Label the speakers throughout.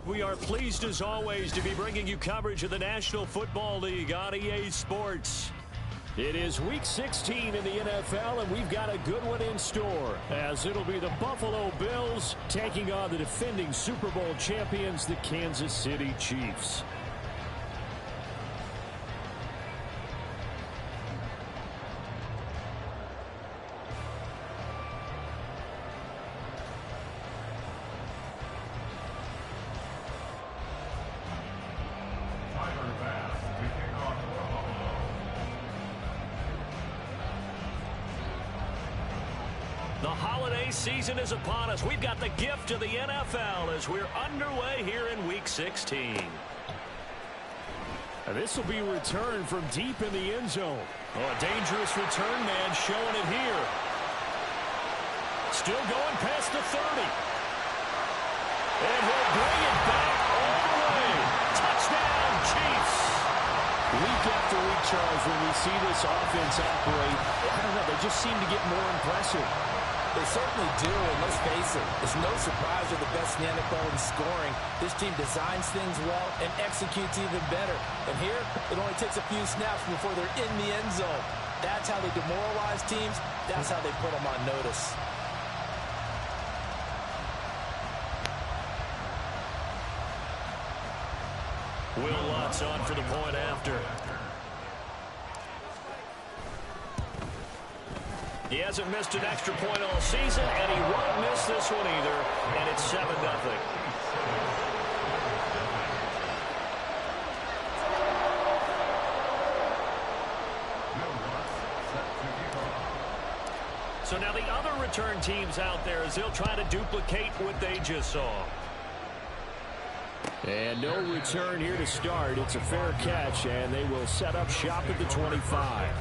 Speaker 1: We are pleased as always to be bringing you coverage of the National Football League on EA Sports. It is Week 16 in the NFL, and we've got a good one in store, as it'll be the Buffalo Bills taking on the defending Super Bowl champions, the Kansas City Chiefs. The holiday season is upon us. We've got the gift of the NFL as we're underway here in Week 16. This will be a return from deep in the end zone. Oh, a dangerous return man showing it here. Still going past the 30. And he'll bring it back all the way. Touchdown, Chiefs. Week after week, Charles, when we see this offense operate, I don't know, they just seem to get more impressive.
Speaker 2: They certainly do, and let's face it, it's no surprise they're the best in the NFL in scoring. This team designs things well and executes even better. And here, it only takes a few snaps before they're in the end zone. That's how they demoralize teams. That's how they put them on notice.
Speaker 1: Will Lutz on for the point after. He hasn't missed an extra point all season, and he won't miss this one either, and it's 7-0. So now the other return teams out there as they'll try to duplicate what they just saw. And no return here to start. It's a fair catch, and they will set up shop at the 25.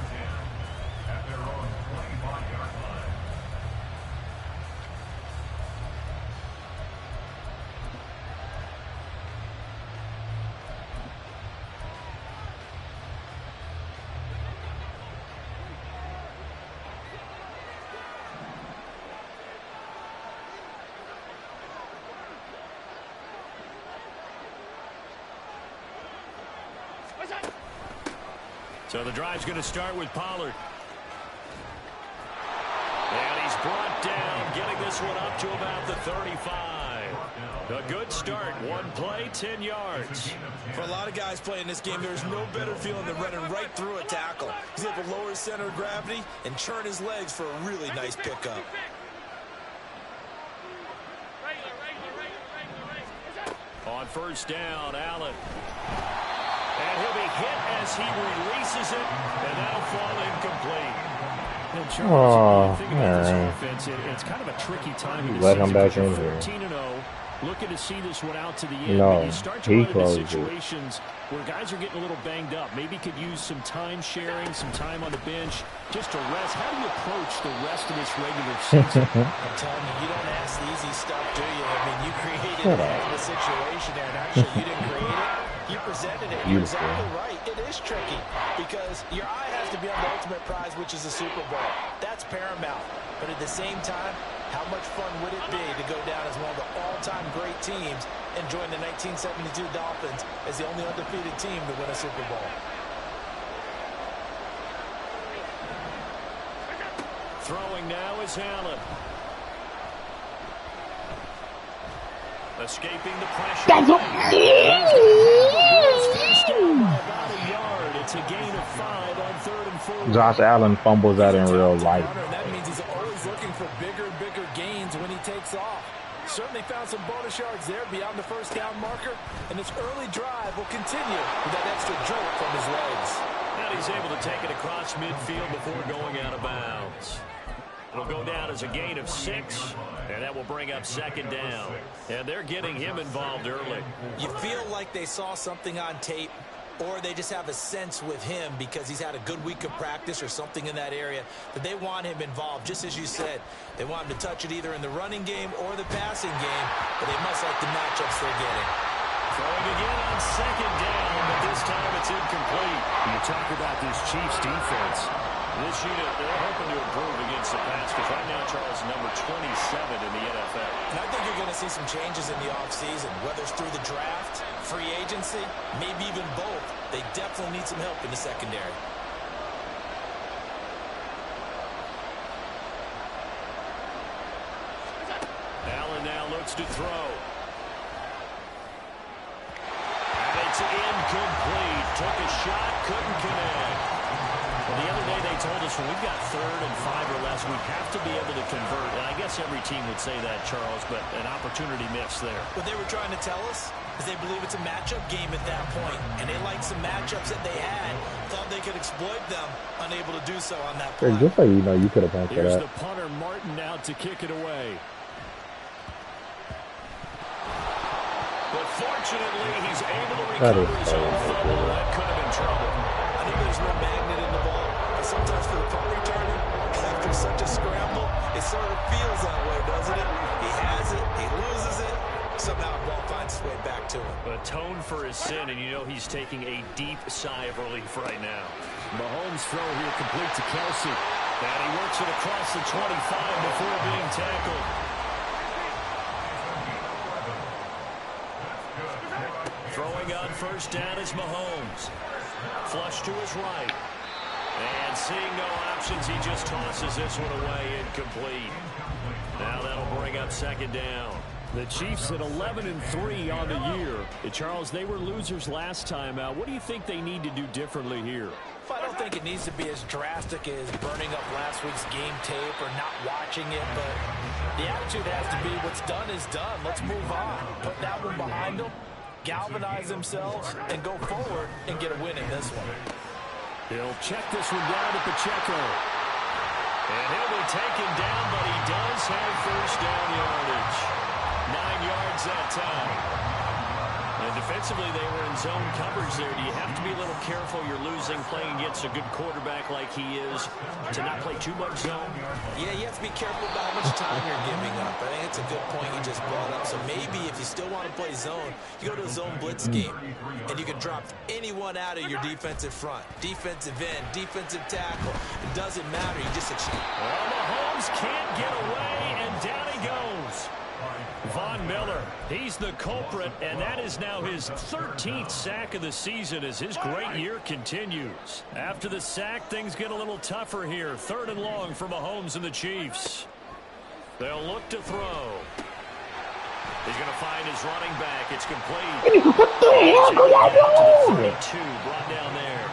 Speaker 1: So the drive's going to start with Pollard. And he's brought down, getting this one up to about the 35. A good start. One play, 10 yards.
Speaker 2: For a lot of guys playing this game, there's no better feeling than running right through a tackle. He's able to lower his center of gravity and churn his legs for a really nice pickup.
Speaker 1: On first down, Allen. And he'll be hit as he releases it, and that'll fall incomplete. And Charles, offense, it's kind of a tricky time to
Speaker 3: let him back in here.
Speaker 1: 14-0, looking to see this one out to the end.
Speaker 3: No,
Speaker 1: but you start to run into situations where guys are getting a little banged up. Maybe could use some time sharing, some time on the bench, just to rest. How do you approach the rest of this regular season?
Speaker 2: I'm telling you, you don't ask the easy stuff, do you? I mean, you created the situation there, and actually you didn't create it. You presented it. You're exactly right. It is tricky because your eye has to be on the ultimate prize, which is the Super Bowl. That's paramount. But at the same time, how much fun would it be to go down as one of the all-time great teams and join the 1972 Dolphins as the only undefeated team to win a Super Bowl?
Speaker 1: Throwing now is Allen. Escaping the pressure. That's it's a gain of 5 on 3rd and 4.
Speaker 3: Josh Allen fumbles that in real life.
Speaker 2: That means he's always looking for bigger and bigger gains when he takes off. Certainly found some bonus yards there beyond the first down marker, and this early drive will continue with that extra jolt from his legs.
Speaker 1: And he's able to take it across midfield before going out of bounds. It'll go down as a gain of 6, and that will bring up 2nd down. And they're getting him involved early.
Speaker 2: You feel like they saw something on tape, or they just have a sense with him because he's had a good week of practice or something in that area that they want him involved. Just as you said, they want him to touch it either in the running game or the passing game, but they must like the matchups they're getting.
Speaker 1: Throwing again on 2nd down, but this time it's incomplete. You talk about this Chiefs defense. This unit, they're hoping to improve against the pass because right now, Charles, number 27 in the NFL.
Speaker 2: And I think you're going to see some changes in the offseason, whether it's through the draft, free agency, maybe even both. They definitely need some help in the secondary.
Speaker 1: Allen now looks to throw. And it's incomplete. Took a shot, couldn't connect. Well, the other day they told us when we've got 3rd and 5 or less, we have to be able to convert. And I guess every team would say that, Charles, but an opportunity missed there.
Speaker 2: What they were trying to tell us is they believe it's a matchup game at that point, and they liked some matchups that they had, thought they could exploit them, unable to do so on that play.
Speaker 3: Just like, you could have passed that.
Speaker 1: Here's the punter, Martin, out to kick it away. But fortunately, he's able to recover his own fumble. That could have been trouble.
Speaker 2: I think there's no magnet in the ball. But sometimes for the punt returner, after such a scramble, it sort of feels that way, doesn't it? He has it, he loses it. Somehow the ball finds its way back to him.
Speaker 1: Atone for his sin, and you know he's taking a deep sigh of relief right now. Mahomes' throw here complete to Kelsey. And he works it across the 25 before being tackled. Throwing on 1st down is Mahomes. Flush to his right. And seeing no options, he just tosses this one away, incomplete. Now that'll bring up 2nd down. The Chiefs at 11-3 on the year. Charles, they were losers last time out. What do you think they need to do differently here?
Speaker 2: I don't think it needs to be as drastic as burning up last week's game tape or not watching it, but the attitude has to be what's done is done. Let's move on. Put that one behind them, galvanize themselves, and go forward and get a win in this one.
Speaker 1: He'll check this one down to Pacheco. And he'll be taken down, but he does have 1st down yardage. 9 yards that time. And defensively, they were in zone coverage there. Do you have to be a little careful? You're losing, playing against a good quarterback like he is, to not play too much zone?
Speaker 2: Yeah, you have to be careful about how much time you're giving up. I think it's a good point you just brought up. So maybe if you still want to play zone, you go to a zone blitz game, and you can drop anyone out of your defensive front. Defensive end, defensive tackle. It doesn't matter. You just exchange.
Speaker 1: Well, Mahomes can't get away, and down he goes. Von Miller, he's the culprit, and that is now his 13th sack of the season as his great year continues. After the sack, things get a little tougher here. 3rd and long for Mahomes and the Chiefs. They'll look to throw. He's going to find his running back. It's complete. He's 32, brought down there.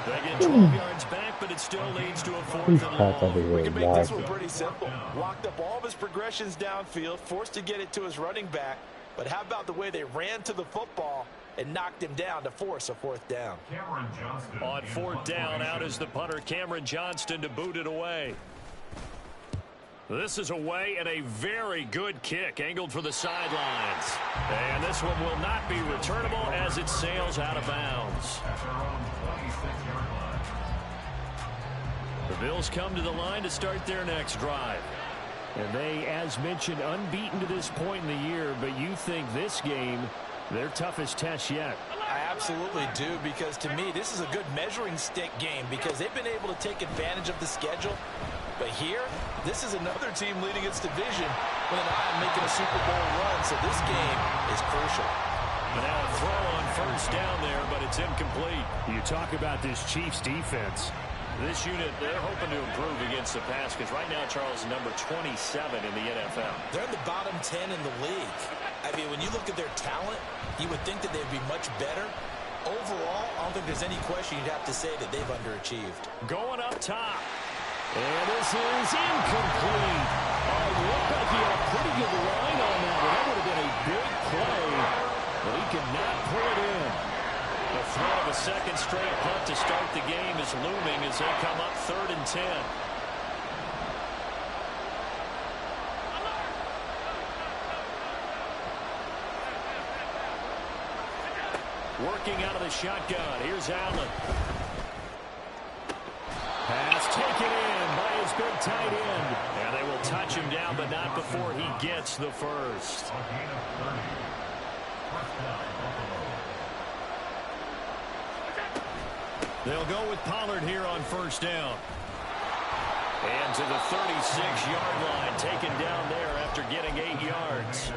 Speaker 1: They get 12 yards back, but it still leads to a 4th and long.
Speaker 2: We can make this one pretty simple. Locked up all of his progressions downfield, forced to get it to his running back. But how about the way they ran to the football and knocked him down to force a 4th down?
Speaker 1: On 4th down, out is the punter, Cameron Johnston, to boot it away. This is away and a very good kick, angled for the sidelines. And this one will not be returnable as it sails out of bounds. The Bills come to the line to start their next drive. And they, as mentioned, unbeaten to this point in the year, but you think this game, their toughest test yet.
Speaker 2: I absolutely do, because to me, this is a good measuring stick game because they've been able to take advantage of the schedule. But here, this is another team leading its division with an eye on making a Super Bowl run, so this game is crucial.
Speaker 1: And now a throw on 1st down there, but it's incomplete. You talk about this Chiefs defense. This unit, they're hoping to improve against the pass because right now, Charles, number 27 in the NFL.
Speaker 2: They're in the bottom 10 in the league. I mean, when you look at their talent, you would think that they'd be much better. Overall, I don't think there's any question you'd have to say that they've underachieved.
Speaker 1: Going up top. And this is incomplete. Oh, it looked like he had a pretty good line on that one. That would have been a big play, but he could not pull it in. The threat of a 2nd straight punt to start the game is looming as they come up 3rd and 10. Working out of the shotgun. Here's Allen. Pass taken in by his big tight end. And they will touch him down, but not before he gets the first. They'll go with Pollard here on first down. And to the 36-yard line, taken down there after getting 8 yards.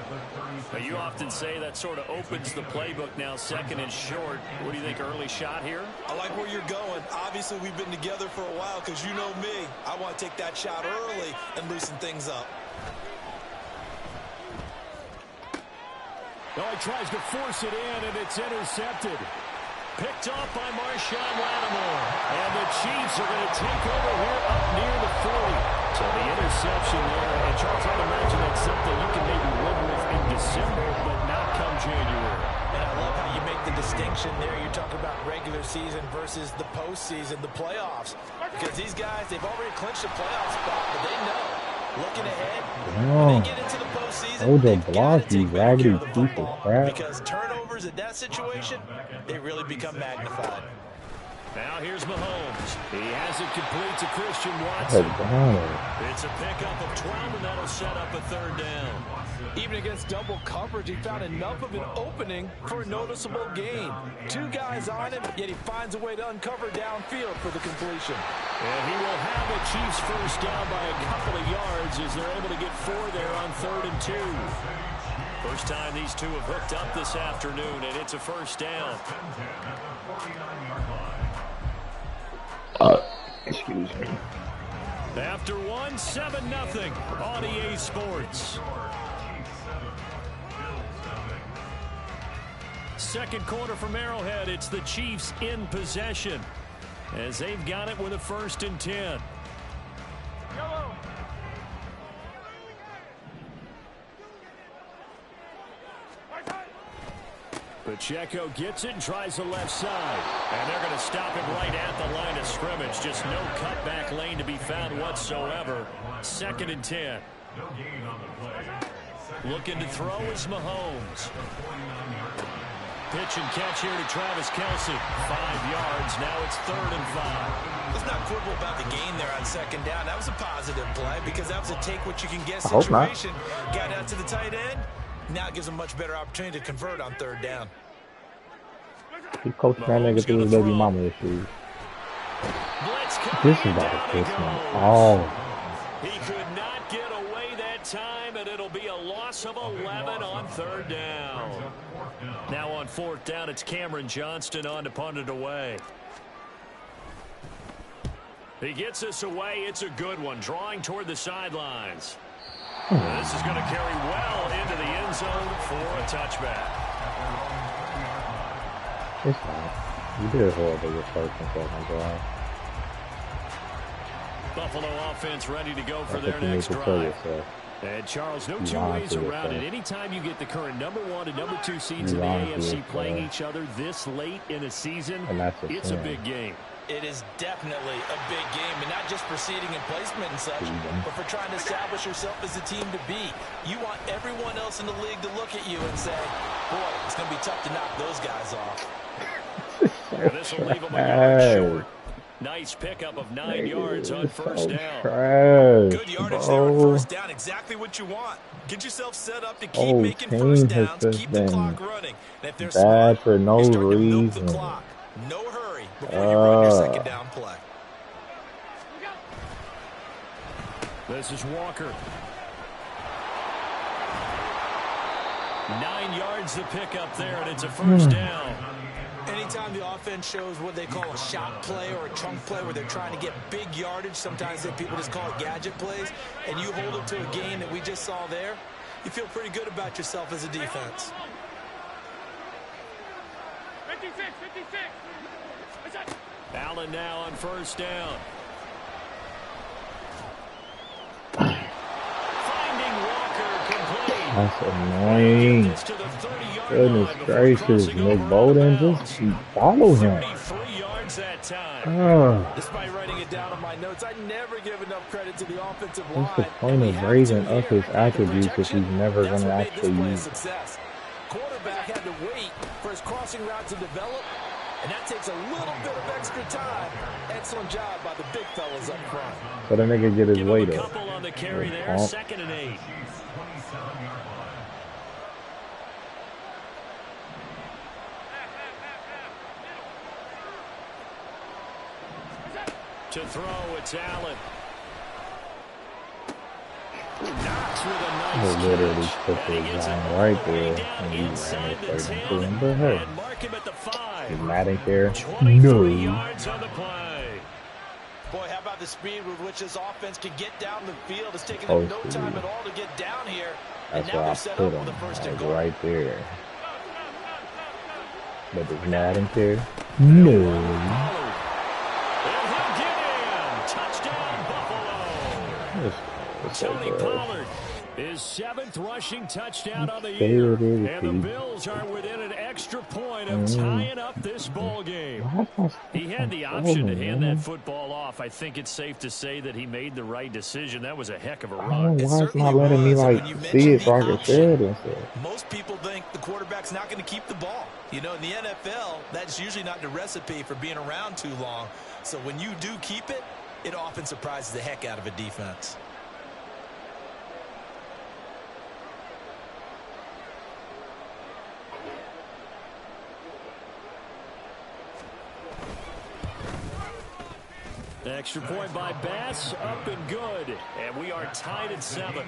Speaker 1: But you often say that sort of opens the playbook now, second and short. What do you think, early shot here?
Speaker 2: I like where you're going. Obviously, we've been together for a while because you know me. I want to take that shot early and loosen things up.
Speaker 1: Oh, he tries to force it in, and it's intercepted. Picked off by Marshawn Lattimore. And the Chiefs are going to take over here up near the 40. So the interception there. And Charles, I'd imagine that's something you can maybe live with in December, but not come January.
Speaker 2: And I love how you make the distinction there. You're talking about regular season versus the postseason, the playoffs. Because these guys, they've already clinched a playoff spot, but they know. Looking ahead, when they get into the postseason, they've got to take better care of the football. Because turnovers in that situation, they really become magnified.
Speaker 1: Now here's Mahomes. He has it complete to Christian Watson. It's a pickup of 12, and that'll set up a third down.
Speaker 2: Even against double coverage, he found enough of an opening for a noticeable gain. 2 guys on him, yet he finds a way to uncover downfield for the completion.
Speaker 1: And he will have the Chiefs first down by a couple of yards as they're able to get 4 there on 3rd and 2. First time these two have hooked up this afternoon, and it's a first down.
Speaker 3: Excuse me.
Speaker 1: After one, 7-0 on EA Sports. Second quarter from Arrowhead, it's the Chiefs in possession as they've got it with a 1st and 10. Pacheco gets it and tries the left side. And they're going to stop him right at the line of scrimmage. Just no cutback lane to be found whatsoever. 2nd and 10. Looking to throw is Mahomes. Pitch and catch here to Travis Kelce. 5 yards. Now it's 3rd and 5.
Speaker 2: Let's not quibble about the gain there on 2nd down. That was a positive play because that was a take-what-you-can-get situation. Got out to the tight end. Now it gives him a much better opportunity to convert on 3rd down.
Speaker 3: He coached that nigga through his baby mama issues. This is about to piss me off.
Speaker 1: He could not get away that time, and it'll be a loss of 11 on 3rd down. Now on 4th down, it's Cameron Johnston on to punt it away. He gets this away. It's a good one, drawing toward the sidelines. This is going to carry well into the end zone for a touchback.
Speaker 3: It's fine. You did horrible with 1st and 2nd drive.
Speaker 1: Buffalo offense ready to go for their next drive. And Charles, no 2 ways around it. Anytime you get the current #1 and #2 seeds in the AFC playing each other this late in a season, it's a big game.
Speaker 2: It is definitely a big game, and not just for seeding and placement and such, but for trying to establish yourself as a team to beat. You want everyone else in the league to look at you and say, boy, it's going to be tough to knock those guys off.
Speaker 1: And this will leave them a yard short. Nice pickup of 9 yards on 1st down.
Speaker 2: Good yardage there on 1st down. Exactly what you want. Get yourself set up to keep making 1st downs, keep the clock running. And if they're smart,
Speaker 3: for no
Speaker 2: you start to milk the
Speaker 3: reason.
Speaker 2: clock. No hurry before you run your 2nd down play.
Speaker 1: This is Walker. 9 yards to pick up there, and it's a 1st down.
Speaker 2: Anytime the offense shows what they call a shot play or a chunk play where they're trying to get big yardage, sometimes people just call it gadget plays, and you hold them to a gain that we just saw there, you feel pretty good about yourself as a defense.
Speaker 1: 56. Allen now on 1st down. Finding Walker complete.
Speaker 3: That's annoying. Goodness gracious, Nick Bolden, just follow him.
Speaker 1: 23 yards that time.
Speaker 2: Despite writing it down on my notes, I never give enough credit to the offensive line.
Speaker 3: What's the point of raising up his attributes if he's never going to actually use it?
Speaker 2: Quarterback had to wait for for his crossing route to develop, and that takes a little bit of extra time. Excellent job by the big fellas up front.
Speaker 3: So the nigga get his weight
Speaker 1: up.
Speaker 3: up.
Speaker 1: Couple on the carry there, 2nd and 8. To throw, it's Allen. Knocks with a nice
Speaker 3: literally
Speaker 1: catch.
Speaker 3: put his line right there, and he ran it straight into him. But hey, he's mad in care. No.
Speaker 1: Yards on the play.
Speaker 2: Boy, how about the speed with which this offense can get down the field? It's taking them no time at all to get down here.
Speaker 3: That's why I put him like right there. But he's mad in care. No.
Speaker 1: Tony Pollard, his 7th rushing touchdown on the year, and the Bills are within an extra point of tying up this ball game. He had the option to hand that football off. I think it's safe to say that he made the right decision. That was a heck of a run.
Speaker 3: Why is not letting me like see it so I can say it and stuff?
Speaker 2: Most people think the quarterback's not going to keep the ball. You know, in the NFL, that's usually not the recipe for being around too long. So when you do keep it, it often surprises the heck out of a defense.
Speaker 1: Extra point by Bass, up and good. And we are tied at 7.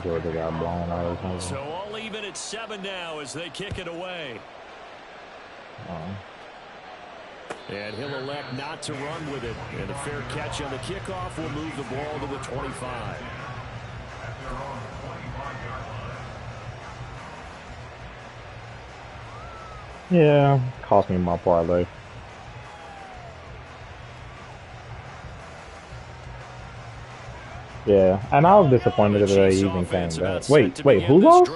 Speaker 3: Georgia got blown out of time.
Speaker 1: So all even at 7 now as they kick it away. And he'll elect not to run with it. And a fair catch on the kickoff will move the ball to the 25.
Speaker 3: Yeah, cost me my parlay. Yeah, and I was disappointed that they even came back. Wait, who lost?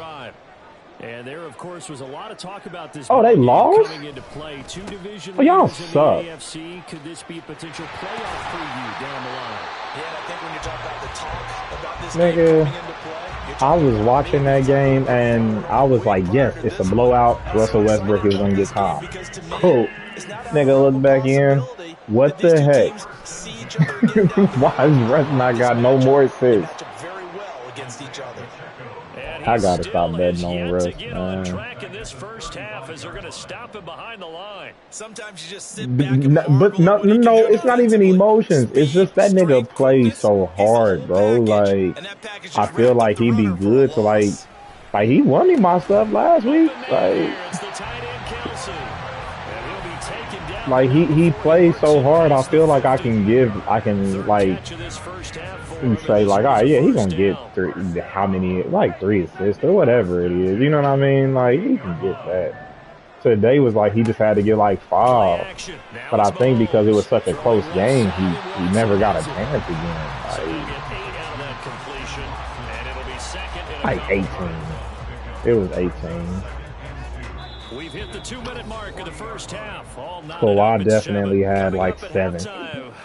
Speaker 1: And there, of course, was a lot of talk about this.
Speaker 3: Oh, they lost?
Speaker 1: Coming into play. 2 division
Speaker 3: oh, y'all
Speaker 1: suck. AFC. Could this be a potential playoff preview down the line?
Speaker 2: Yeah, I think when you talk about the talk about this
Speaker 3: game coming into play, I was watching that game and I was like, yes, it's a blowout. Russell Westbrook is going to get time. Cool. Nigga, look back in. What the heck? Why is Russ not got no more assists? I gotta stop betting on Russ, man.
Speaker 1: This first half as they're going to stop him behind the line.
Speaker 2: Sometimes you just sit back
Speaker 3: but no, it's not even emotions. It's just that nigga plays so hard, bro. Like, I feel like he'd be good to like he won me my stuff last week. Like he plays so hard. I feel like I can like say like, all right, yeah, he's gonna get three assists or whatever it is. You know what I mean? Like, he can get that. Today was like he just had to get like 5. But I think because it was such a close game, he never got a chance again. Like 18. It was 18.
Speaker 1: We've hit the 2-minute mark of the first half.
Speaker 3: So I definitely had like 7.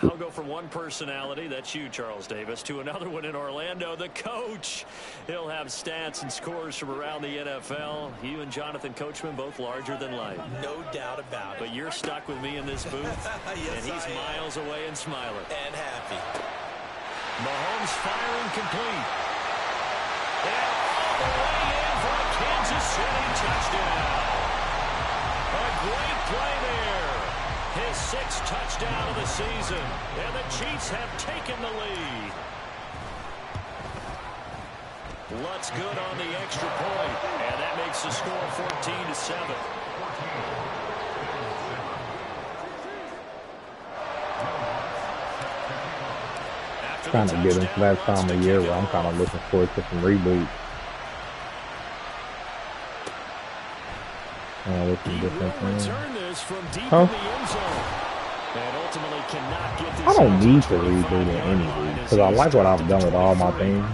Speaker 1: I'll go from one personality, that's you, Charles Davis, to another one in Orlando, the coach. He'll have stats and scores from around the NFL. You and Jonathan Coachman both larger than life.
Speaker 2: No doubt about it.
Speaker 1: But you're stuck with me in this booth,
Speaker 2: yes,
Speaker 1: and he's miles away and smiling.
Speaker 2: And happy.
Speaker 1: Mahomes firing complete. And all the way in for a Kansas City touchdown. A great play there. His 6th touchdown of the season. And the Chiefs have taken the lead. Lutz good on the extra point. And that makes the score 14-7.
Speaker 3: Trying to get into that time of year where I'm kind of looking forward to some reboots. With some different things. Huh? I don't need to reboot in any league because I like what I've done with all my teams,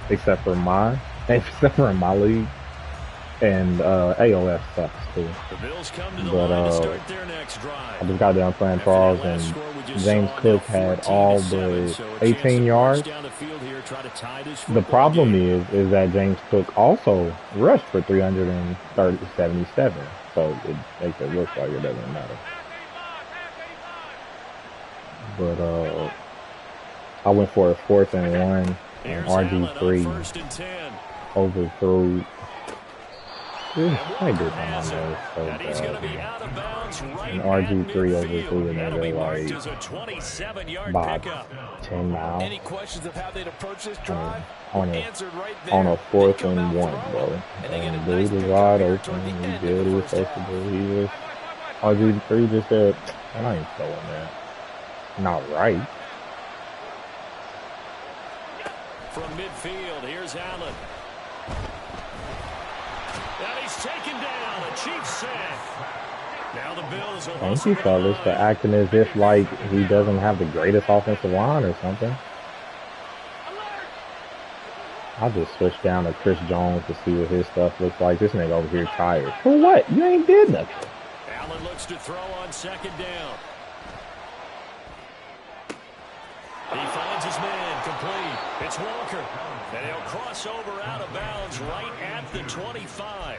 Speaker 3: except for mine, except for in my league. And AOS sucks too. But I just got done playing Charles, and James Cook had all but 18 yards. The problem is that James Cook also rushed for 377, so it makes it look like it doesn't matter. But I went for a 4th and 1, and RG3 overthrew. I did something on there so bad. And RG3 overthrew another like about 10 miles.
Speaker 2: Any questions of how they'd approach this drive?
Speaker 3: On a 4th and 1, bro. And dude was wide open. He did what he was supposed to do. RG3 just said, I ain't throwing that. Not right.
Speaker 1: From midfield, here's Allen. And he's taken down. A Chiefs sack. Now the Bills will.
Speaker 3: Thank you, fellas, for acting as if like he doesn't have the greatest offensive line or something. I'll just switch down to Chris Jones to see what his stuff looks like. This nigga over here tired. For what? You ain't did nothing.
Speaker 1: Allen looks to throw on 2nd down. He finds his man complete. It's Walker. And he'll cross over out of bounds right at the 25.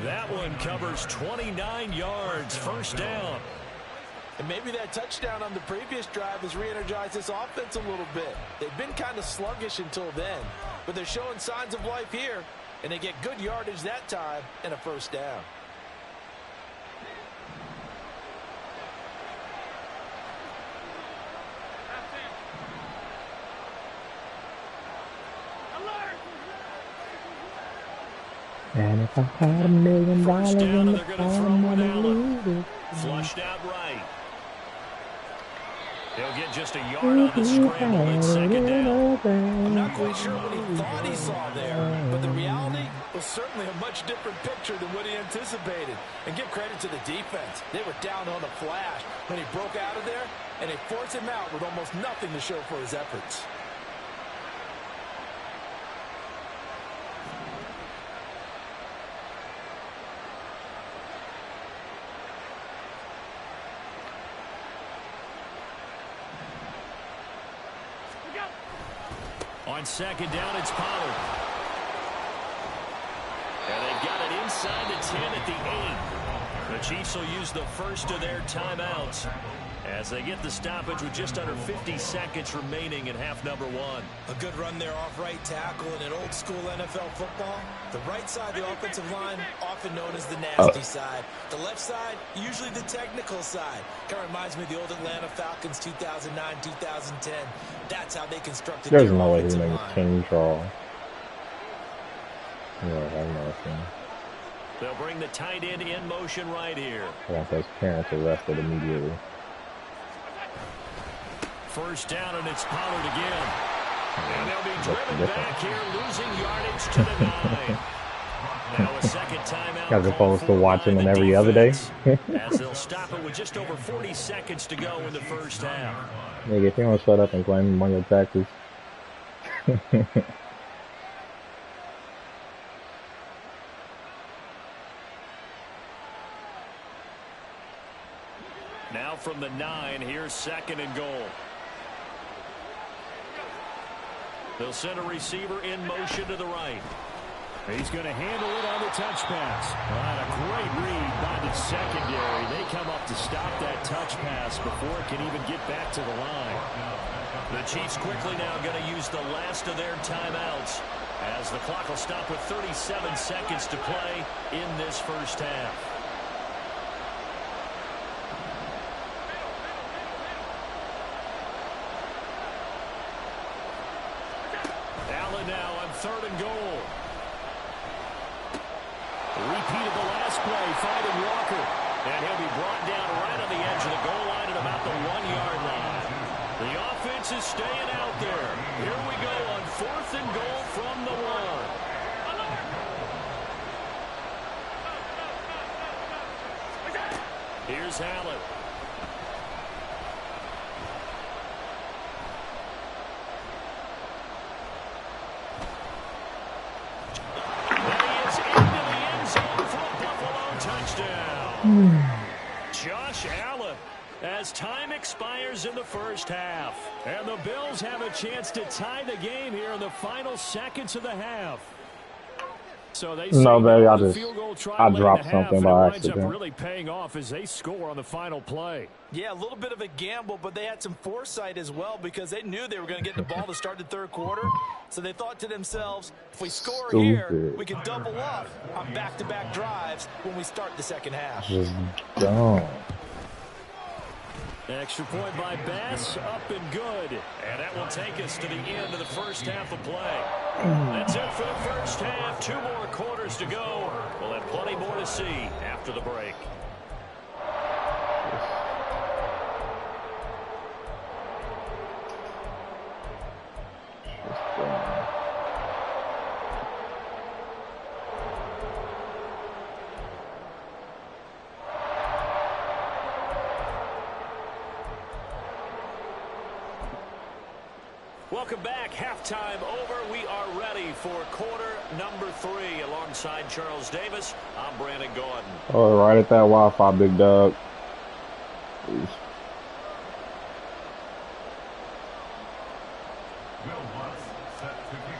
Speaker 1: That one covers 29 yards. 1st down.
Speaker 2: And maybe that touchdown on the previous drive has re-energized this offense a little bit. They've been kind of sluggish until then, but they're showing signs of life here, and they get good yardage that time and a 1st down.
Speaker 3: And if I had $1 million in the phone, I'd lose it.
Speaker 1: Flushed out right. He'll get just a yard on the scramble at 2nd down.
Speaker 2: I'm not quite sure what he thought he saw there, but the reality was certainly a much different picture than what he anticipated. And give credit to the defense. They were down on a flash when he broke out of there, and they forced him out with almost nothing to show for his efforts.
Speaker 1: On 2nd down, it's Pollard. And they've got it inside the 10 at the 8. The Chiefs will use the first of their timeouts as they get the stoppage with just under 50 seconds remaining in half number 1.
Speaker 2: A good run there off right tackle in an old school NFL football. The right side of the offensive line, often known as the nasty side. The left side, usually the technical side. Kind of reminds me of the old Atlanta Falcons 2009, 2010. That's how they constructed
Speaker 3: their offensive line. There's no way he makes King Charles. Yeah, I've never seen.
Speaker 1: They'll bring the tight end in motion right here.
Speaker 3: I want those parents arrested immediately.
Speaker 1: 1st down, and it's Pollard again. And they'll be driven back here, losing yardage to the 9. Now a 2nd timeout.
Speaker 3: As opposed to watching them every other day.
Speaker 1: As they'll stop it with just over 40 seconds to go in the 1st half.
Speaker 3: Nigga, if you don't shut up and claim on your taxes.
Speaker 1: Now from the 9, here's 2nd and goal. They'll send a receiver in motion to the right. He's going to handle it on the touch pass. And a great read by the secondary. They come up to stop that touch pass before it can even get back to the line. The Chiefs quickly now going to use the last of their timeouts as the clock will stop with 37 seconds to play in this 1st half. Now on 3rd and goal. Repeat of the last play, finding Walker. And he'll be brought down right on the edge of the goal line at about the 1-yard line. The offense is staying out there. Here we go on 4th and goal from the 1. Here's Allen. Josh Allen, as time expires in the first half. And the Bills have a chance to tie the game here in the final seconds of the half. So they
Speaker 3: no, baby, I dropped something by accident.
Speaker 1: Up really paying off as they score on the final play.
Speaker 2: Yeah, a little bit of a gamble, but they had some foresight as well because they knew they were going to get the ball to start the third quarter. So they thought to themselves, if we score here, we can double up on back-to-back drives when we start the second half.
Speaker 3: Just dumb.
Speaker 1: Extra point by Bass, up and good. And that will take us to the end of the first half of play. That's it for the first half. 2 more quarters to go. We'll have plenty more to see after the break. Welcome back. Halftime over. We are ready for quarter number 3. Alongside Charles Davis, I'm Brandon Gordon.
Speaker 3: Oh, right at that Wi-Fi, big dog. Please.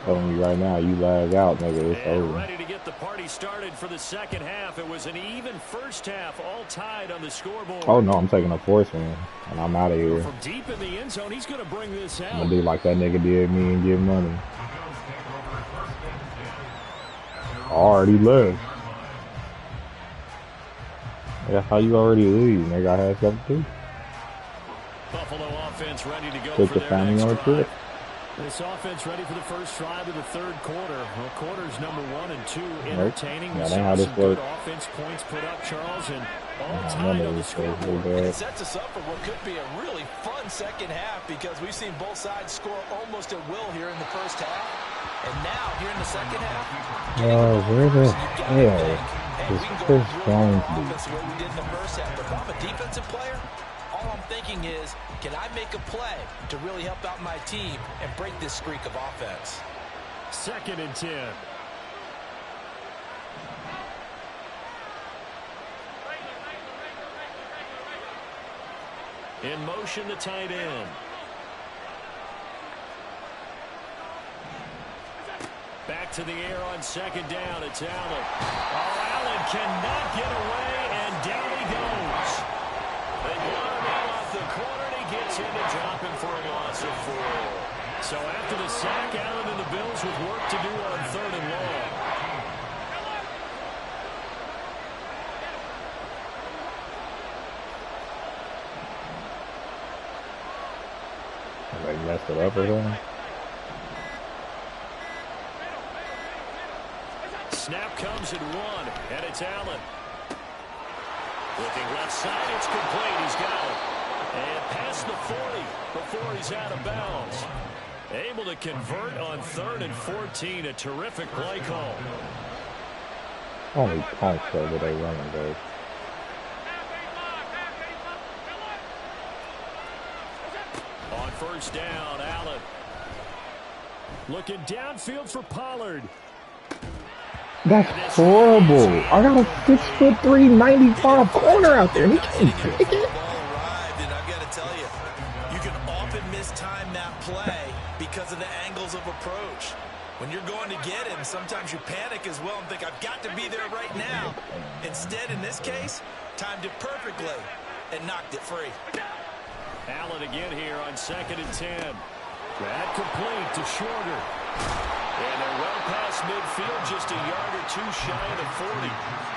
Speaker 3: Telling you right now, you lag out, nigga. It's over.
Speaker 1: Ready to get the party started for the second half. It was an even first half, all tied on the scoreboard.
Speaker 3: Oh no, I'm taking a force man, and I'm out of here.
Speaker 1: From deep in the end zone, he's going to bring this out.
Speaker 3: I'm gonna do like that nigga did me and give money. Already left. That's how you already leave, nigga. I had something too.
Speaker 1: Buffalo offense ready to go
Speaker 3: Took
Speaker 1: for
Speaker 3: the
Speaker 1: their
Speaker 3: family
Speaker 1: next
Speaker 3: on a trip.
Speaker 1: This offense ready for the first drive of the third quarter. Well, quarters number 1 and 2 entertaining.
Speaker 3: Yeah, that's how this works.
Speaker 1: Offense points put up, Charles, and all tied on the scoreboard.
Speaker 2: It sets us up for what could be a really fun second half because we've seen both sides score almost at will here in the first half. And now, here in the second half,
Speaker 3: where the hell is Chris Jones?
Speaker 2: The way we did in the first half. But if I'm a defensive player, all I'm thinking is, can I make a play to really help out my team and break this streak of offense?
Speaker 1: 2nd and 10. In motion, the tight end. Back to the air on 2nd down. It's Allen. Oh, Allen cannot get away, and down he goes. They blow him out off the corner, and he gets in to drop him for a loss of 4. So after the sack, Allen and the Bills with work to do on 3rd and long.
Speaker 3: They messed it up or something?
Speaker 1: Snap comes at 1, and it's Allen. Looking left side, it's complete. He's got it. And past the 40 before he's out of bounds. Able to convert on 3rd and 14. A terrific play call.
Speaker 3: Only punks over they running, guys.
Speaker 1: On 1st down, Allen. Looking downfield for Pollard.
Speaker 3: That's horrible. I got a 6'3", 95 corner out there, and he can't pick it.
Speaker 2: And I've got to tell you, you can often mistime that play because of the angles of approach. When you're going to get him, sometimes you panic as well and think, I've got to be there right now. Instead, in this case, timed it perfectly and knocked it free.
Speaker 1: Allen again here on 2nd and 10. That complete to Shorter. And they're well past midfield, just a yard or 2 shy of the 40.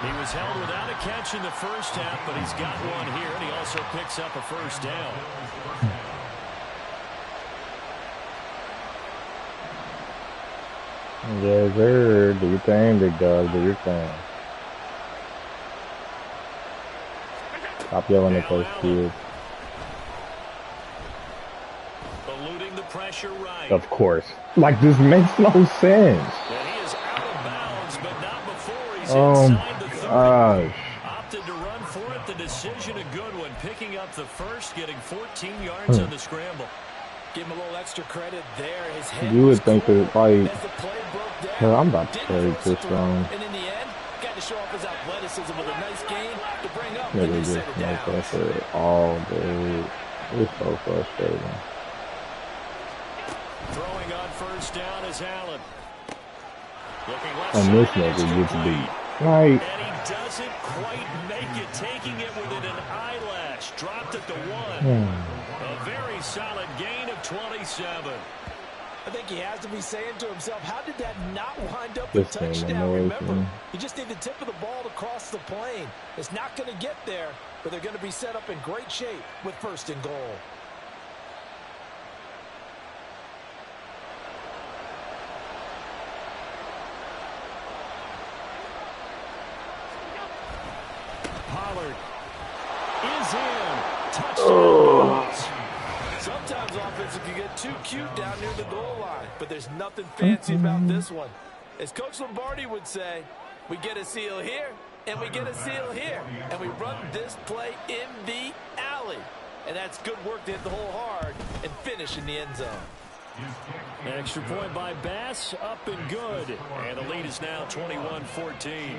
Speaker 1: He was held without a catch in the first half, but he's got one here, and he also picks up a 1st down.
Speaker 3: Yes, sir. Do your thing, big dog. Do your thing. Stop yelling at those kids.
Speaker 1: Eluding the pressure right.
Speaker 3: Of course. Like, this makes no sense.
Speaker 1: And he is out of bounds, but not before he's inside the 30. Opted to run for it. The decision, a good one. Picking up the first, getting 14 yards on the scramble. Give him a little extra credit there. His head
Speaker 3: you would think that, like,
Speaker 2: as the play broke down,
Speaker 3: hell, I'm about to trade this wrong.
Speaker 2: And in the end, got to show off his athleticism with a nice game to bring up
Speaker 3: Nigga
Speaker 2: when you
Speaker 3: just
Speaker 2: set it
Speaker 3: make
Speaker 2: down.
Speaker 3: that shit all day. It's so frustrating.
Speaker 1: Throwing on first down is Allen. Looking left
Speaker 3: And this
Speaker 1: side,
Speaker 3: nigga
Speaker 1: extra
Speaker 3: gets
Speaker 1: point.
Speaker 3: beat. Like,
Speaker 1: And he doesn't quite make it, taking it within an eyelash. Dropped it to 1. A very solid gain of 27.
Speaker 2: I think he has to be saying to himself, how did that not wind up a
Speaker 3: This thing
Speaker 2: touchdown?
Speaker 3: annoys
Speaker 2: Remember,
Speaker 3: me.
Speaker 2: you just need the tip of the ball to cross the plane. It's not going to get there, but they're going to be set up in great shape with 1st and goal.
Speaker 1: Pollard is in. Touchdown.
Speaker 2: Sometimes offenses can get too cute down near the goal line, but there's nothing fancy about this one. As Coach Lombardi would say, we get a seal here, and we get a seal here, and we run this play in the alley. And that's good work to hit the hole hard and finish in the end zone.
Speaker 1: Extra point by Bass, up and good. And the lead is now 21-14.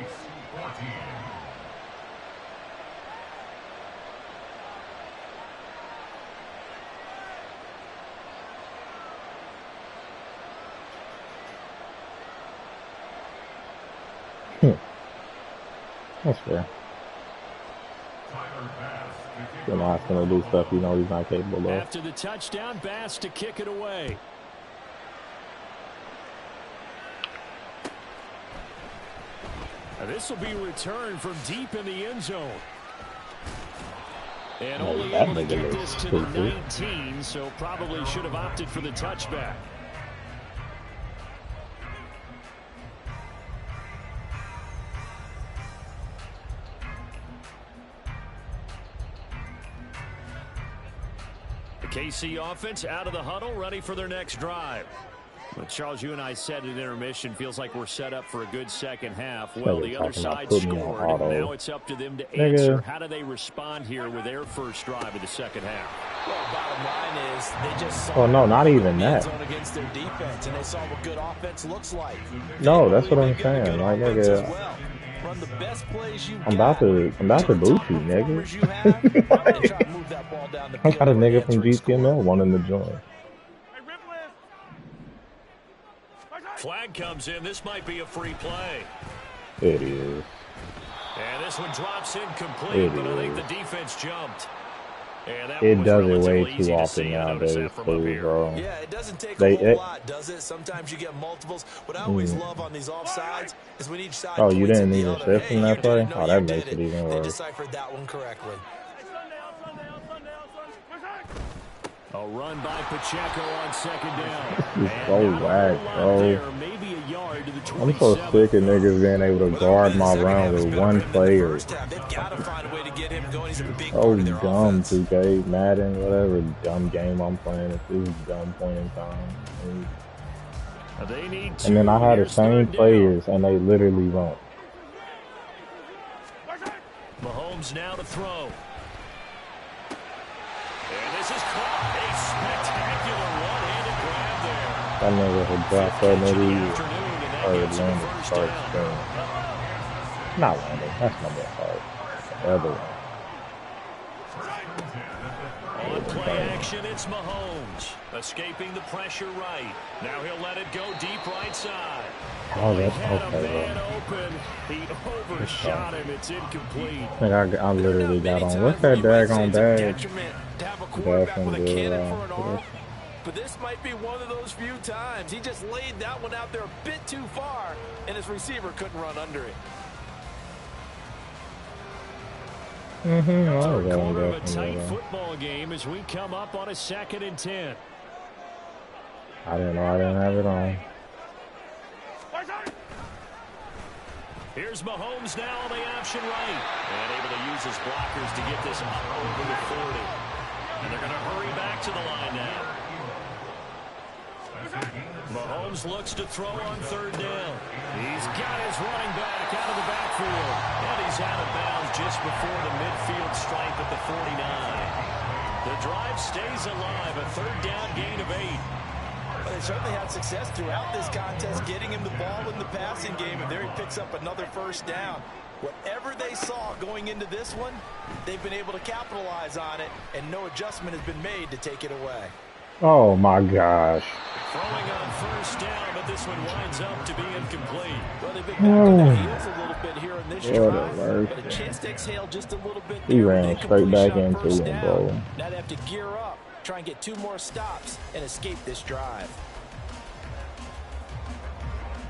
Speaker 3: that's fair. You're not going to do stuff you know he's not capable of.
Speaker 1: After the touchdown, Bass to kick it away. This will be returned from deep in the end zone. And only able to get this to the 19, so probably should have opted for the touchback. The KC offense out of the huddle, ready for their next drive. Well, Charles, you and I said at intermission, feels like we're set up for a good second half. Well, the other side scored. Now it's up to them to answer. How do they respond here with their first drive of the second half?
Speaker 2: Well, bottom line is they just saw
Speaker 3: Oh, no, not even that.
Speaker 2: against their defense, and they saw what good offense looks like.
Speaker 3: No, that's what I'm saying. Like, nigga,
Speaker 2: Run the best plays you
Speaker 3: I'm about to boot you, nigga. I got a nigga from GTML wanting to join.
Speaker 1: Flag comes in. This might be a free play.
Speaker 3: It is.
Speaker 1: And this one drops incomplete, but I think the defense jumped. And that
Speaker 3: It
Speaker 1: was
Speaker 3: does it way
Speaker 1: relatively
Speaker 3: too
Speaker 1: easy to
Speaker 3: often
Speaker 1: see. I
Speaker 3: nowadays,
Speaker 1: noticed that from up
Speaker 3: too,
Speaker 1: here.
Speaker 3: bro.
Speaker 2: Yeah, it doesn't take a whole lot, does it? Sometimes you get multiples. What I always love on these offsides is when each side
Speaker 3: Oh, you
Speaker 2: points
Speaker 3: didn't
Speaker 2: at the
Speaker 3: even
Speaker 2: other.
Speaker 3: shift from that play?
Speaker 2: No,
Speaker 3: Oh, that
Speaker 2: you
Speaker 3: makes
Speaker 2: did
Speaker 3: it even
Speaker 2: They
Speaker 3: worse.
Speaker 2: deciphered that one correctly.
Speaker 1: A run by Pacheco on second down.
Speaker 3: It's so whack, bro.
Speaker 1: There, maybe a yard to the 27.
Speaker 3: I'm so sick of niggas being able to guard my round with one player.
Speaker 2: They've got to find a way to get him going. He's a big
Speaker 3: Oh,
Speaker 2: part of their
Speaker 3: dumb,
Speaker 2: offense.
Speaker 3: 2K, Madden, whatever dumb game I'm playing at this dumb point in time.
Speaker 1: They need
Speaker 3: And then I had the
Speaker 1: Here's
Speaker 3: same
Speaker 1: third down.
Speaker 3: players, and they literally won't.
Speaker 1: Mahomes now to throw. And this is caught. A spectacular one-handed grab there.
Speaker 3: That nigga had dropped that nigga. Or
Speaker 1: Landon
Speaker 3: Landon starts doing. Not Landon, that's not that hard. The other one.
Speaker 1: On play action, it's Mahomes. Escaping the pressure right. Now he'll let it go deep right side.
Speaker 3: Oh, that's
Speaker 1: He had a
Speaker 3: okay,
Speaker 1: man
Speaker 3: bro.
Speaker 1: open. He overshot him. It's incomplete.
Speaker 3: I literally got on. What's that daggone bag?
Speaker 2: To have a quarterback with a
Speaker 3: Definitely,
Speaker 2: cannon for an arm. But this might be one of those few times. He just laid that one out there a bit too far, and his receiver couldn't run under it.
Speaker 1: Third quarter of a tight football game as we come up on a 2nd and 10.
Speaker 3: I didn't know I didn't have it on.
Speaker 1: Here's Mahomes now on the option right. And able to use his blockers to get this up over the 40. And they're going to hurry back to the line now. Mahomes looks to throw on third down. He's got his running back out of the backfield. And he's out of bounds just before the midfield stripe at the 49. The drive stays alive. A third down gain of 8.
Speaker 2: Well, they certainly had success throughout this contest, getting him the ball in the passing game, and there he picks up another first down. Whatever they saw going into this one, they've been able to capitalize on it, and no adjustment has been made to take it away.
Speaker 3: Oh, my gosh.
Speaker 1: Throwing on first down, but this one winds up to be incomplete. Well, they've been back on their heels a little bit here in this drive, but a chance to exhale just a little bit.
Speaker 3: He ran straight back into him, bro.
Speaker 2: Now they have to gear up, try and get 2 more stops, and escape this drive.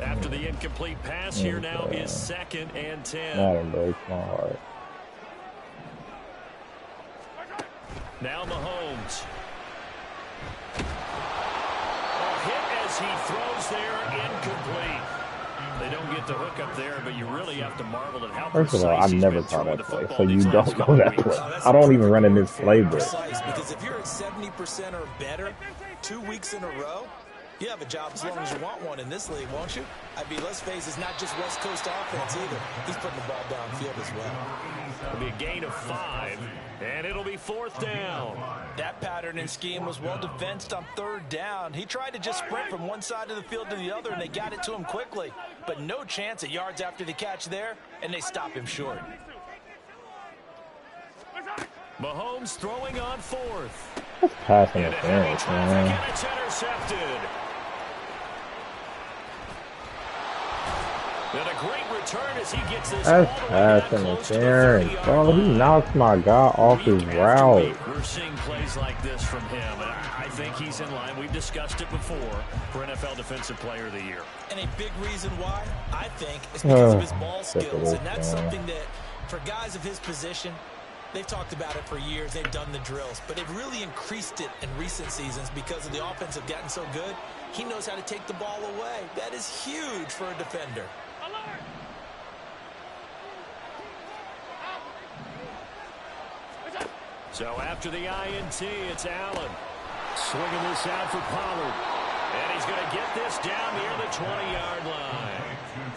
Speaker 1: After the incomplete pass, here now is 2nd and 10.
Speaker 3: That breaks my heart.
Speaker 1: Now Mahomes. Hit as he throws there, incomplete. They don't get the hook up there, but you really have to marvel at how
Speaker 3: First of all, I've never caught that play, so you don't go that play. I don't even run in this playbook.
Speaker 2: Because if you're at 70% or better 2 weeks in a row, you have a job as long as you want one in this league, won't you? I mean, let's face it, it's not just West Coast offense either. He's putting the ball downfield as well.
Speaker 1: It'll be a gain of 5, and it'll be 4th down.
Speaker 2: That pattern and scheme was well defensed on 3rd down. He tried to just sprint from one side of the field to the other, and they got it to him quickly. But no chance at yards after the catch there, and they stop him short.
Speaker 1: Mahomes throwing on 4th.
Speaker 3: That's pass interference, man.
Speaker 1: And it's intercepted. And a great return as he gets this.
Speaker 3: That's pass interference, bro. He knocks my guy off his route.
Speaker 1: We're seeing plays like this from him, and I think he's in line. We've discussed it before for NFL Defensive Player of the Year.
Speaker 2: And a big reason why, I think, is because of his ball skills. And that's something that, for guys of his position, they've talked about it for years. They've done the drills. But they've really increased it in recent seasons because of the offense have gotten so good. He knows how to take the ball away. That is huge for a defender.
Speaker 1: So after the INT, it's Allen. Swinging this out for Pollard. And he's going to get this down near the 20-yard line.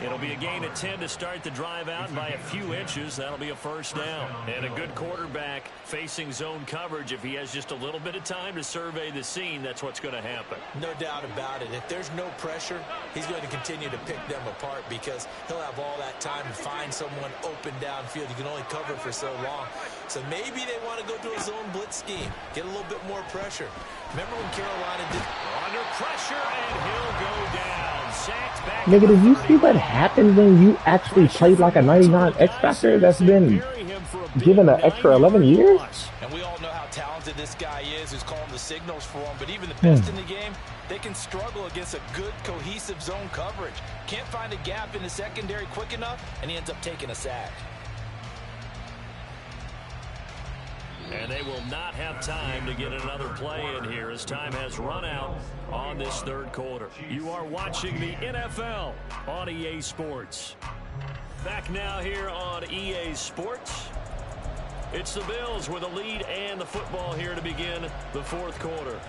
Speaker 1: It'll be a gain of 10 to start the drive out, and by a few inches, that'll be a first down. And a good quarterback facing zone coverage. If he has just a little bit of time to survey the scene, that's what's going to happen.
Speaker 2: No doubt about it. If there's no pressure, he's going to continue to pick them apart because he'll have all that time to find someone open downfield. You can only cover for so long. So maybe they want to go to a zone blitz scheme, get a little bit more pressure. Remember when Carolina did?
Speaker 1: Under pressure, and he'll go down. Sacked back.
Speaker 3: Nigga, did you see what happened when you actually played like a 99 X-Factor that's been given an extra 11 years?
Speaker 2: And we all know how talented this guy is who's calling the signals for him, but even the best in the game, they can struggle against a good, cohesive zone coverage. Can't find a gap in the secondary quick enough, and he ends up taking a sack.
Speaker 1: And they will not have time to get another play in here as time has run out on this 3rd quarter. You are watching the NFL on EA Sports. Back now here on EA Sports. It's the Bills with a lead and the football here to begin the 4th quarter.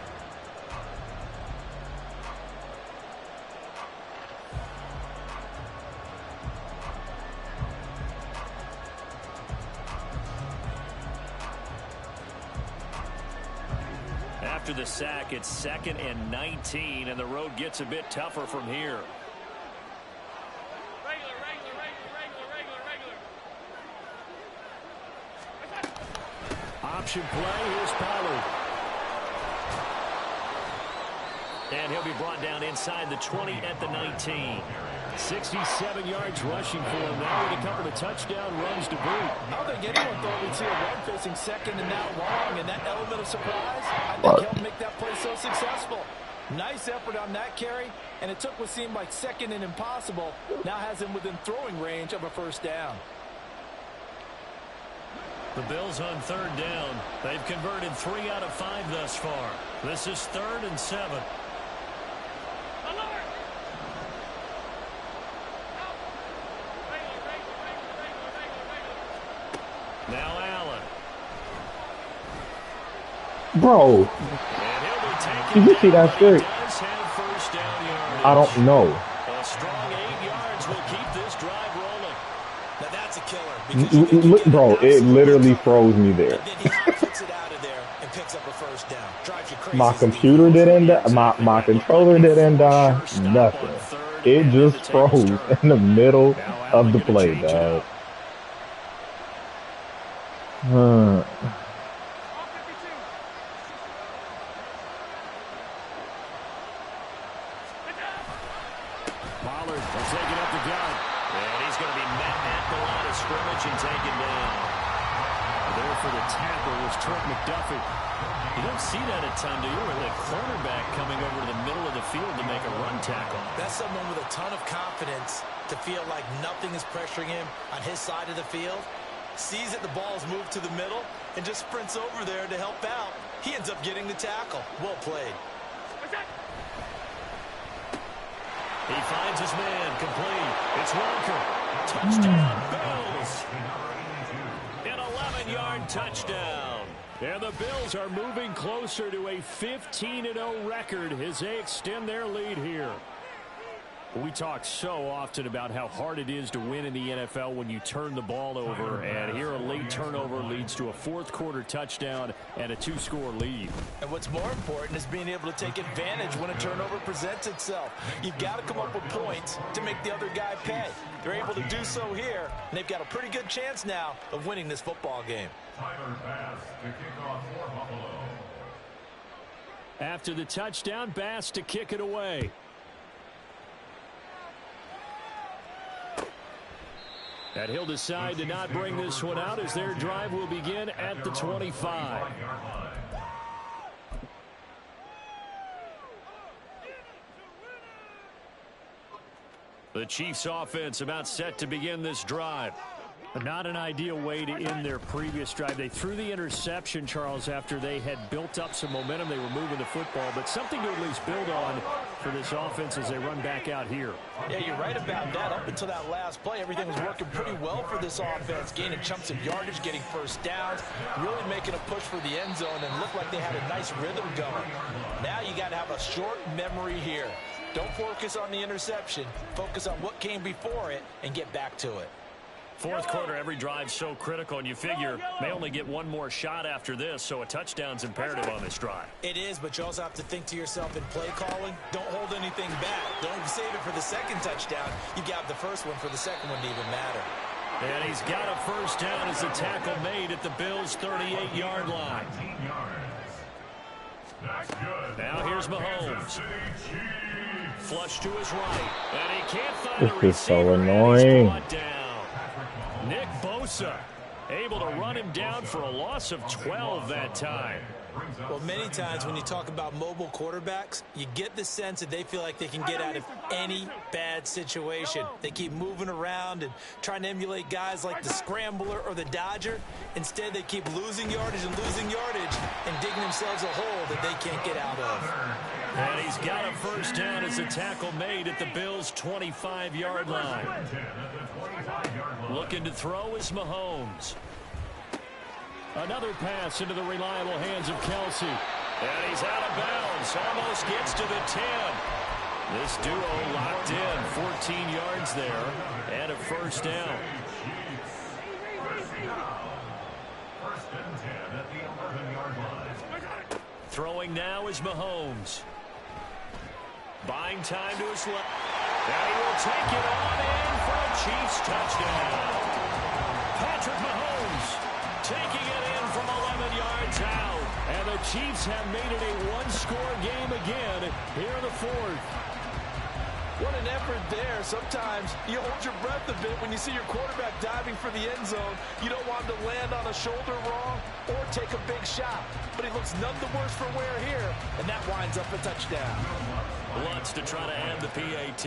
Speaker 1: After the sack, it's 2nd and 19, and the road gets a bit tougher from here. Option play, here's Pollard. And he'll be brought down inside the 20 at the 19. 67 yards rushing for him now with a couple of touchdown runs to boot.
Speaker 2: I don't think anyone thought we'd see a run facing 2nd and that long, and that element of surprise, I think helped make that play so successful. Nice effort on that carry, and it took what seemed like 2nd and impossible, now has him within throwing range of a first down.
Speaker 1: The Bills on 3rd down. They've converted 3 out of 5 thus far. This is 3rd and 7. Now Allen.
Speaker 3: Bro, did you see that straight? I don't know.
Speaker 1: A strong 8 yards will keep this drive rolling.
Speaker 2: Now that's a killer.
Speaker 3: Bro, it literally froze me there.
Speaker 2: And then he puts it out of there and picks up a first down. Drives you crazy.
Speaker 3: My computer didn't die. My controller didn't die. Nothing. It just froze in the middle of the play, dog.
Speaker 1: Pollard will take it up the gut. And he's going to be met at the line of scrimmage and taken down. There for the tackle was Trent McDuffie. You don't see that a ton, do you? With a cornerback coming over to the middle of the field to make a run tackle.
Speaker 2: That's someone with a ton of confidence to feel like nothing is pressuring him on his side of the field. Sees that the ball's moved to the middle and just sprints over there to help out. He ends up getting the tackle. Well played.
Speaker 1: He finds his man, complete. It's Walker. Touchdown, Bills. An 11-yard touchdown. And the Bills are moving closer to a 15-0 record as they extend their lead here. We talk so often about how hard it is to win in the NFL when you turn the ball over, and here a late turnover leads to a fourth-quarter touchdown and a two-score lead.
Speaker 2: And what's more important is being able to take advantage when a turnover presents itself. You've got to come up with points to make the other guy pay. They're able to do so here, and they've got a pretty good chance now of winning this football game.
Speaker 1: After the touchdown, Bass to kick it away. And he'll decide to not bring this one out as their drive will begin at the 25. The Chiefs offense about set to begin this drive. Not an ideal way to end their previous drive. They threw the interception, Charles, after they had built up some momentum. They were moving the football, but something to at least build on for this offense as they run back out here.
Speaker 2: Yeah, you're right about that. Up until that last play, everything was working pretty well for this offense, gaining chunks of yardage, getting first downs, really making a push for the end zone, and looked like they had a nice rhythm going. Now you got to have a short memory here. Don't focus on the interception. Focus on what came before it and get back to it.
Speaker 1: Fourth quarter, every drive's so critical, and you figure may only get one more shot after this, so a touchdown's imperative on this drive.
Speaker 2: It is, but you also have to think to yourself in play calling, don't hold anything back. Don't save it for the second touchdown. You got the first one for the second one to even matter.
Speaker 1: And he's got a first down as the tackle made at the Bills' 38-yard line. Now here's Mahomes. Flush to his right, and he can't find the receiver.
Speaker 3: This is so annoying.
Speaker 1: Nick Bosa able to run him down for a loss of 12 that time.
Speaker 2: Well, many times when you talk about mobile quarterbacks, you get the sense that they feel like they can get out of any bad situation. They keep moving around and trying to emulate guys like the Scrambler or the Dodger. Instead, they keep losing yardage and digging themselves a hole that they can't get out of.
Speaker 1: And he's got a first down as a tackle made at the Bills' 25-yard line. Looking to throw is Mahomes. Another pass into the reliable hands of Kelsey. And he's out of bounds. Almost gets to the 10. This duo locked in. 14 yards there. And a first down. Throwing now is Mahomes. Buying time to his left. And he will take it on in for a Chiefs touchdown. Patrick Mahomes taking it in from 11 yards out. And the Chiefs have made it a one-score game again here in the fourth.
Speaker 2: What an effort there. Sometimes you hold your breath a bit when you see your quarterback diving for the end zone. You don't want him to land on a shoulder wrong or take a big shot. But he looks none the worse for wear here, and that winds up a touchdown.
Speaker 1: Lutz to try to add the PAT.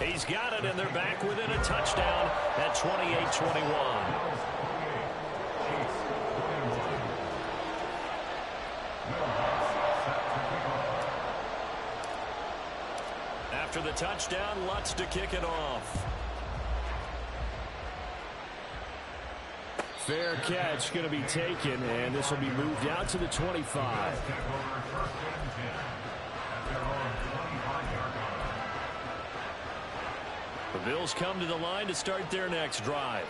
Speaker 1: He's got it, and they're back within a touchdown at 28-21. After the touchdown, Lutz to kick it off. Fair catch going to be taken, and this will be moved out to the 25. The Bills come to the line to start their next drive.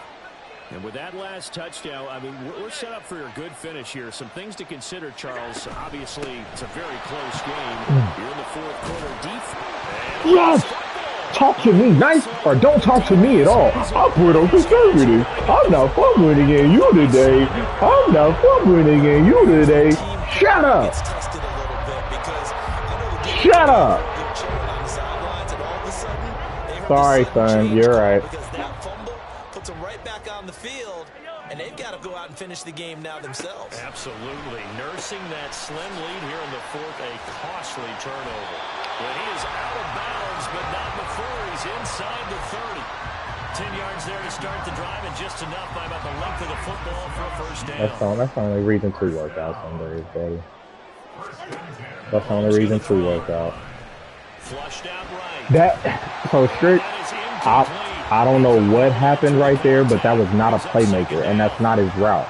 Speaker 1: And with that last touchdown, I mean, we're set up for a good finish here. Some things to consider, Charles. Obviously, it's a very close game. You're in the fourth quarter.
Speaker 3: Yes! Talk to me nice or don't talk to me at all. I'm put on conservative. I'm not fumbling against you today. I'm not fumbling against you today. Shut up! Shut up! Sorry, son. You're right.
Speaker 2: And they've got to go out and finish the game now themselves.
Speaker 1: Absolutely. Nursing that slim lead here in the fourth, a costly turnover. When he is out of bounds, but not before he's inside the 30. 10 yards there to start the drive, and just enough by about the length of the football for a first down.
Speaker 3: That's the only reason to work out some days, buddy. That's the only reason to work out.
Speaker 1: Flushed out right.
Speaker 3: That, so strict. I don't know what happened right there, but that was not a playmaker, and that's not his route.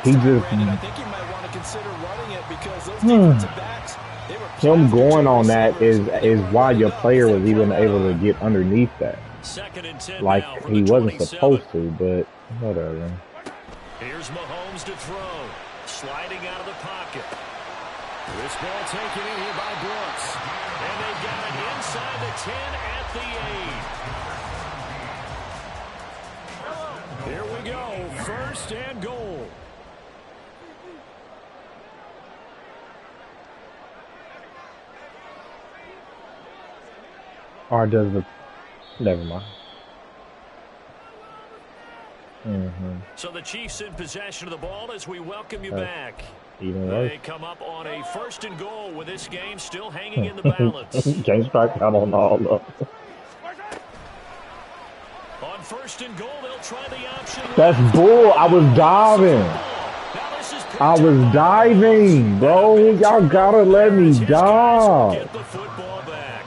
Speaker 3: He just him going on that is why your player was even able to get underneath that. Like he wasn't supposed to, but whatever.
Speaker 1: Here's Mahomes to throw, sliding out of the pocket. This ball taken in here by Brooks, and they've got it inside the 10 at the 8. Here we go, first and goal.
Speaker 3: Or does the... Never mind.
Speaker 1: So the Chiefs in possession of the ball as we welcome you back.
Speaker 3: Even
Speaker 1: they come up on a first and goal with this game still hanging in the balance.
Speaker 3: James Strike out on all of them.
Speaker 1: On first and goal, they'll try the option.
Speaker 3: That's bull. I was diving. I was diving, bro. Y'all gotta let me dive.
Speaker 1: Get the football back.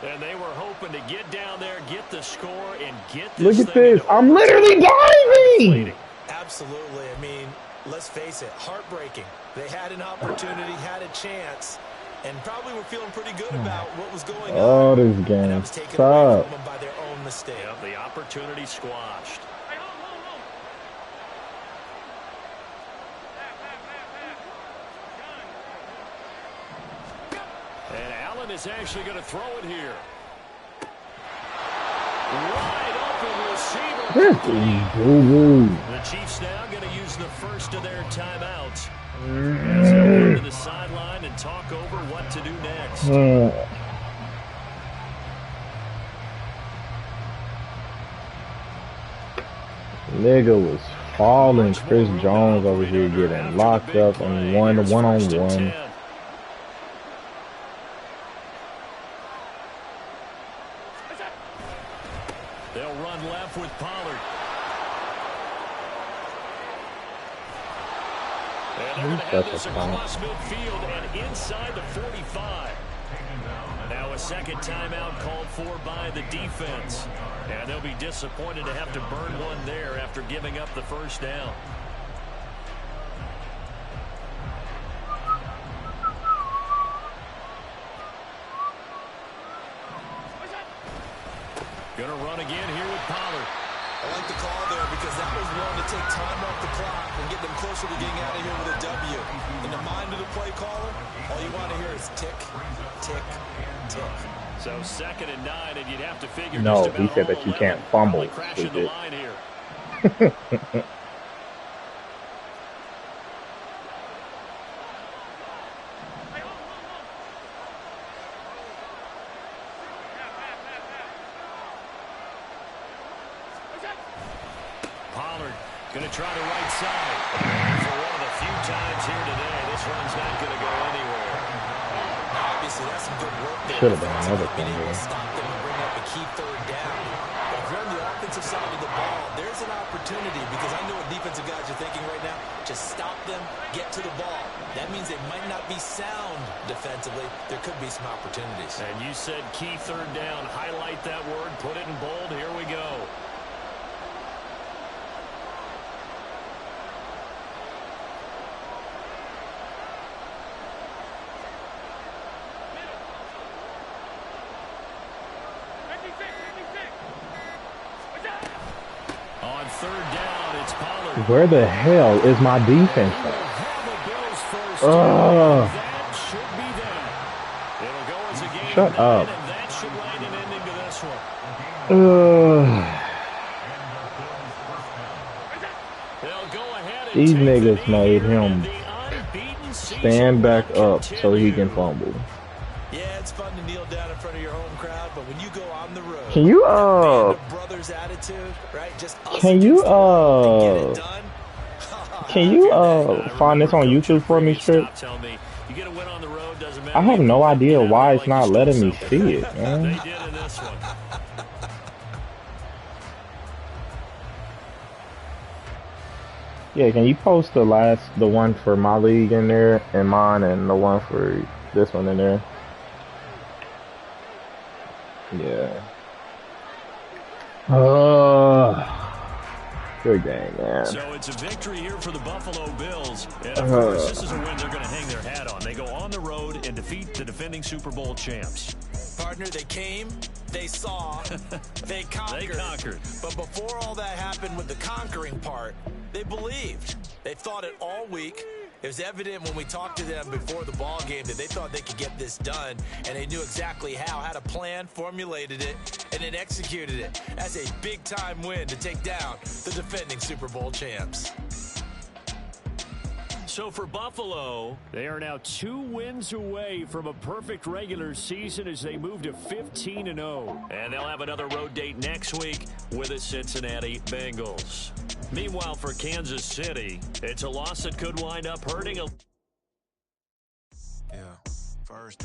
Speaker 1: And they were hoping to get down there, get the score, and get this.
Speaker 3: Look at this. I'm literally diving.
Speaker 2: Absolutely. I mean, let's face it, heartbreaking. They had an opportunity, had a chance, and probably were feeling pretty good about what was going on.
Speaker 3: Oh, this game sucks.
Speaker 2: By their own mistake.
Speaker 1: Yep, the opportunity squashed. And Allen is actually going to throw it here. Wide open receiver. The Chiefs now going to use the first of their timeouts as they go to the sideline and talk over what to do next.
Speaker 3: Nigga was falling. Chris Jones over here getting locked up on one-on-one.
Speaker 1: They'll run left with Pollard. And they're going to have this across midfield and inside the 45. Now a second timeout called for by the defense. And they'll be disappointed to have to burn one there after giving up the first down. Going to run again here with Pollard.
Speaker 2: I like the call there because that was one to take time off the clock and get them closer to getting out of here with a W. In the mind of the play caller, all you want to hear is tick, tick, tick.
Speaker 1: So 2nd and 9, and you'd have to figure.
Speaker 3: No, he said that you can't fumble with it.
Speaker 1: Pollard going to try the right side. And for one of the few times here today, this one's not going to go anywhere.
Speaker 2: Obviously, that's some good work there.
Speaker 3: Should have been another thing.
Speaker 2: Being able to stop them and bring up a key third down. But if you're on the offensive side of the ball, there's an opportunity because I know what defensive guys are thinking right now. Just stop them, get to the ball. That means they might not be sound defensively. There could be some opportunities.
Speaker 1: And you said key third down. Highlight that word. Put it in bold. Here we go. On third down,
Speaker 3: Where the hell is my defense at? Shut up. These niggas made him stand back up so he can fumble.
Speaker 2: Yeah, it's fun to kneel down in front of your home crowd, but when you go on the road,
Speaker 3: can you
Speaker 2: brothers attitude, right? Just
Speaker 3: can you find this on YouTube for me, Strip? I have no idea why it's not letting me see it, man. Yeah, can you post the one for my league in there and mine, and the one for this one in there? Yeah. Good game, man.
Speaker 1: So it's a victory here for the Buffalo Bills. And of course, this is a win they're going to hang their hat on. They go on the road and defeat the defending Super Bowl champs.
Speaker 2: Partner, they came, they saw, they conquered. But before all that happened with the conquering part, they believed. They thought it all week. It was evident when we talked to them before the ball game that they thought they could get this done, and they knew exactly how, had a plan, formulated it, and then executed it. That's a big-time win to take down the defending Super Bowl champs.
Speaker 1: So for Buffalo, they are now 2 wins away from a perfect regular season as they move to 15-0. And they'll have another road date next week with the Cincinnati Bengals. Meanwhile, for Kansas City, it's a loss that could wind up hurting a